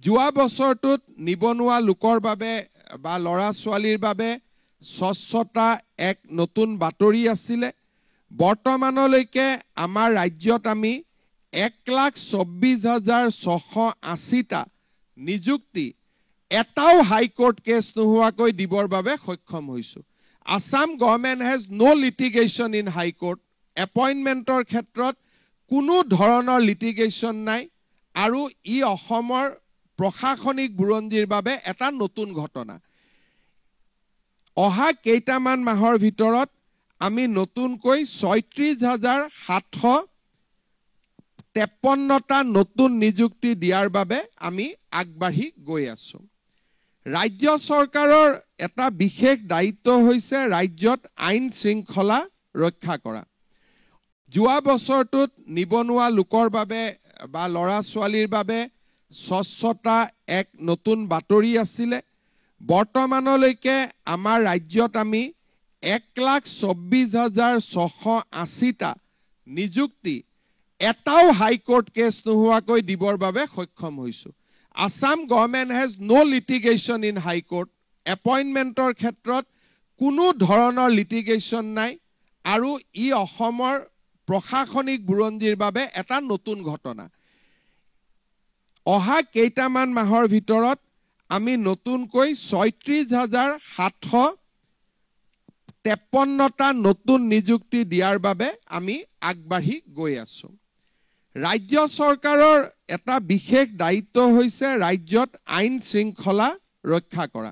যোৱা বছৰটোত নিবনুৱা লোকৰ বাবে বা লৰা ছোৱালীৰ বাবে স্বচ্ছতা এক নতুন বাতৰি আছিলে। বৰ্তমানলৈকে আমাৰ ৰাজ্যত আমি 1,24,680টা নিযুক্তি এটাও হাইকোৰ্ট কেছ নোহোৱাকৈ দিবৰ বাবে সক্ষম হৈছো। Assam government has no litigation in High Court. Appointmentor ক্ষেত্ৰত কোনো ধৰণৰ litigation নাই আৰু ই অসমৰ প্ৰশাসনিক বুৰঞ্জীৰ বাবে এটা নতুন ঘটনা। অহা কেইটামান মাহৰ ভিতৰত আমি নতুনকৈ 36,753টা নতুন নিযুক্তি দিয়াৰ বাবে আমি আগবাঢ়ি গৈ আছো। ৰাজ্য চৰকাৰৰ এটা বিশেষ দায়িত্ব হৈছে ৰাজ্যত আইন শৃংখলা ৰক্ষা কৰা। যোৱা বছৰটোত নিবনুৱা লোকৰ বাবে বা লৰা ছোৱালীৰ বাবে স্বচ্ছতা এক নতুন বাতৰি আছিলে। বৰ্তমানলৈকে আমাৰ ৰাজ্যত আমি 1,24,680টা নিযুক্তি এটাও হাইকোৰ্ট কেছ নোহোৱাকৈ দিবৰ বাবে সক্ষম হৈছো। Assam government has no litigation in High Court. Appointmentor ক্ষেত্ৰত কোনো ধৰণৰ litigation নাই আৰু ই অসমৰ প্ৰশাসনিক বুৰঞ্জীৰ বাবে এটা নতুন ঘটনা। অহা কেইটামান মাহৰ ভিতৰত আমি নতুনকৈ 36,753টা নতুন নিযুক্তি দিয়াৰ বাবে আমি আগবাঢ়ি গৈ আছো। ৰাজ্য চৰকাৰৰ এটা বিশেষ দায়িত্ব হৈছে ৰাজ্যত আইন শৃংখলা ৰক্ষা কৰা।